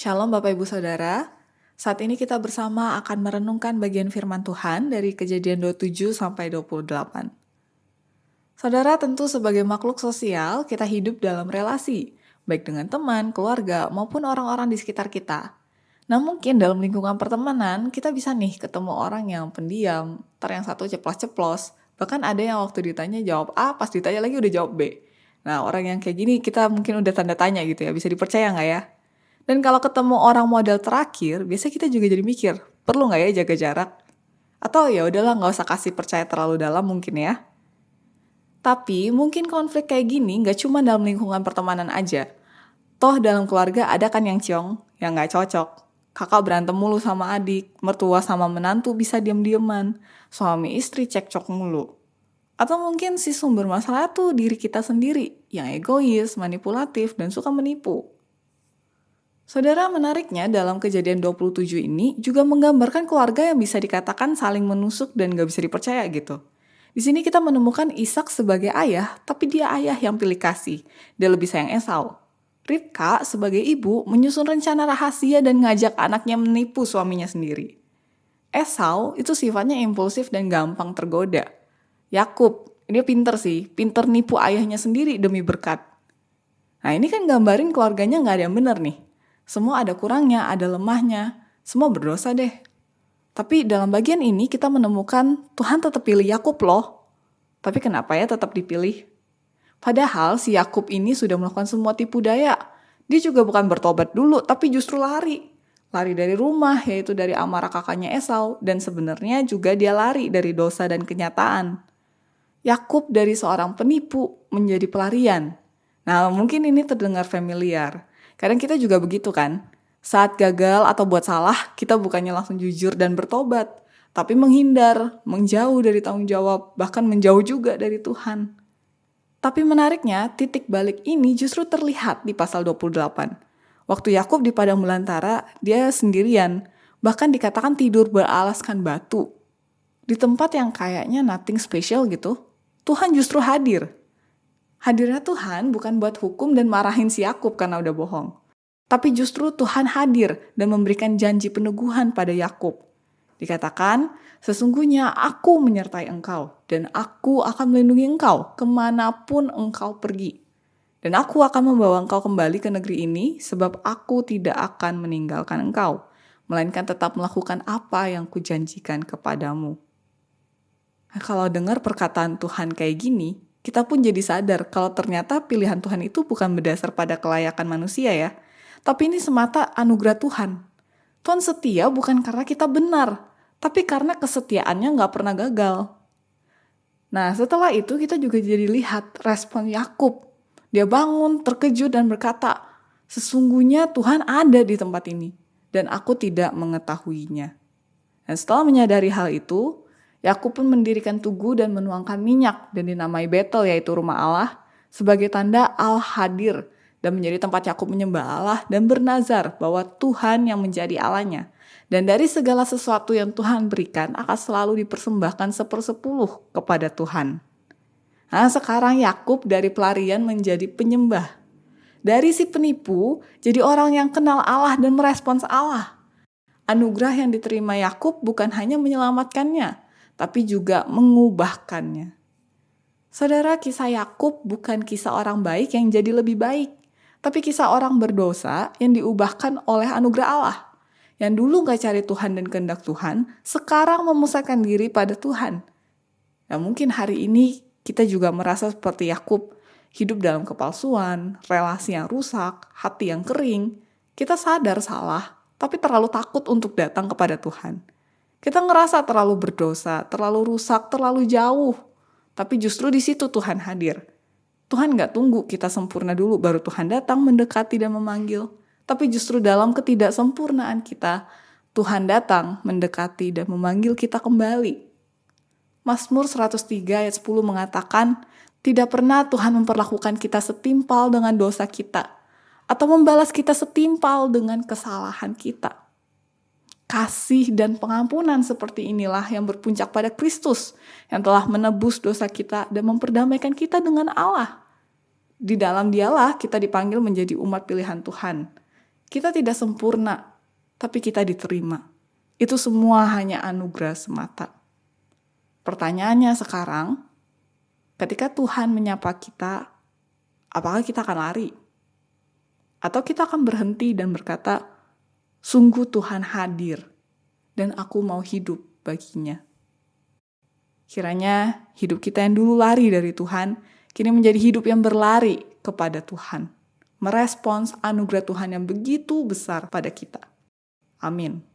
Shalom Bapak Ibu Saudara, saat ini kita bersama akan merenungkan bagian firman Tuhan dari Kejadian 27 sampai 28. Saudara, tentu sebagai makhluk sosial, kita hidup dalam relasi, baik dengan teman, keluarga, maupun orang-orang di sekitar kita. Nah mungkin dalam lingkungan pertemanan, kita bisa nih ketemu orang yang pendiam, yang satu ceplos-ceplos, bahkan ada yang waktu ditanya jawab A, pas ditanya lagi udah jawab B. Nah orang yang kayak gini kita mungkin udah tanda tanya gitu ya, bisa dipercaya nggak ya? Dan kalau ketemu orang model terakhir, biasanya kita juga jadi mikir, perlu nggak ya jaga jarak? Atau ya udahlah nggak usah kasih percaya terlalu dalam mungkin ya. Tapi mungkin konflik kayak gini nggak cuma dalam lingkungan pertemanan aja. Toh dalam keluarga ada kan yang ciong, yang nggak cocok. Kakak berantem mulu sama adik, mertua sama menantu bisa diam-diaman, suami istri cekcok mulu. Atau mungkin si sumber masalah tuh diri kita sendiri, yang egois, manipulatif, dan suka menipu. Saudara, menariknya dalam Kejadian 27 ini juga menggambarkan keluarga yang bisa dikatakan saling menusuk dan gak bisa dipercaya gitu. Di sini kita menemukan Ishak sebagai ayah, tapi dia ayah yang pilih kasih. Dia lebih sayang Esau. Ribka sebagai ibu menyusun rencana rahasia dan ngajak anaknya menipu suaminya sendiri. Esau itu sifatnya impulsif dan gampang tergoda. Yakub, dia pinter sih, pinter nipu ayahnya sendiri demi berkat. Nah ini kan gambarin keluarganya gak ada yang bener nih. Semua ada kurangnya, ada lemahnya, semua berdosa deh. Tapi dalam bagian ini kita menemukan Tuhan tetap pilih Yakub loh. Tapi kenapa ya tetap dipilih? Padahal si Yakub ini sudah melakukan semua tipu daya. Dia juga bukan bertobat dulu, tapi justru lari. Lari dari rumah, yaitu dari amarah kakaknya Esau. Dan sebenarnya juga dia lari dari dosa dan kenyataan. Yakub dari seorang penipu menjadi pelarian. Nah, mungkin ini terdengar familiar. Kadang kita juga begitu kan? Saat gagal atau buat salah, kita bukannya langsung jujur dan bertobat, tapi menghindar, menjauh dari tanggung jawab, bahkan menjauh juga dari Tuhan. Tapi menariknya, titik balik ini justru terlihat di pasal 28. Waktu Yakub di padang belantara, dia sendirian, bahkan dikatakan tidur beralaskan batu. Di tempat yang kayaknya nothing special gitu, Tuhan justru hadir. Hadirnya Tuhan bukan buat hukum dan marahin si Yakub karena udah bohong. Tapi justru Tuhan hadir dan memberikan janji peneguhan pada Yakub. Dikatakan, sesungguhnya aku menyertai engkau dan aku akan melindungi engkau kemanapun engkau pergi. Dan aku akan membawa engkau kembali ke negeri ini sebab aku tidak akan meninggalkan engkau, melainkan tetap melakukan apa yang kujanjikan kepadamu. Nah, kalau dengar perkataan Tuhan kayak gini, kita pun jadi sadar kalau ternyata pilihan Tuhan itu bukan berdasar pada kelayakan manusia ya, tapi ini semata anugerah Tuhan. Tuhan setia bukan karena kita benar, tapi karena kesetiaannya gak pernah gagal. Nah setelah itu kita juga jadi lihat respon Yakub. Dia bangun, terkejut dan berkata, sesungguhnya Tuhan ada di tempat ini, dan aku tidak mengetahuinya. Dan setelah menyadari hal itu, Yakub pun mendirikan tugu dan menuangkan minyak dan dinamai Betel yaitu rumah Allah sebagai tanda Allah hadir dan menjadi tempat Yakub menyembah Allah dan bernazar bahwa Tuhan yang menjadi Allahnya. Dan dari segala sesuatu yang Tuhan berikan akan selalu dipersembahkan 1/10 kepada Tuhan. Nah sekarang Yakub dari pelarian menjadi penyembah. Dari si penipu jadi orang yang kenal Allah dan merespons Allah. Anugerah yang diterima Yakub bukan hanya menyelamatkannya, tapi juga mengubahkannya. Saudara, kisah Yakub bukan kisah orang baik yang jadi lebih baik, tapi kisah orang berdosa yang diubahkan oleh anugerah Allah. Yang dulu gak cari Tuhan dan kehendak Tuhan, sekarang memusatkan diri pada Tuhan. Nah, mungkin hari ini kita juga merasa seperti Yakub, hidup dalam kepalsuan, relasi yang rusak, hati yang kering. Kita sadar salah, tapi terlalu takut untuk datang kepada Tuhan. Kita ngerasa terlalu berdosa, terlalu rusak, terlalu jauh. Tapi justru di situ Tuhan hadir. Tuhan gak tunggu kita sempurna dulu baru Tuhan datang mendekati dan memanggil. Tapi justru dalam ketidaksempurnaan kita, Tuhan datang mendekati dan memanggil kita kembali. Mazmur 103 ayat 10 mengatakan, tidak pernah Tuhan memperlakukan kita setimpal dengan dosa kita, atau membalas kita setimpal dengan kesalahan kita. Kasih dan pengampunan seperti inilah yang berpuncak pada Kristus yang telah menebus dosa kita dan memperdamaikan kita dengan Allah. Di dalam Dialah kita dipanggil menjadi umat pilihan Tuhan. Kita tidak sempurna, tapi kita diterima. Itu semua hanya anugerah semata. Pertanyaannya sekarang, ketika Tuhan menyapa kita, apakah kita akan lari? Atau kita akan berhenti dan berkata, sungguh Tuhan hadir, dan aku mau hidup baginya. Kiranya hidup kita yang dulu lari dari Tuhan, kini menjadi hidup yang berlari kepada Tuhan. Merespons anugerah Tuhan yang begitu besar pada kita. Amin.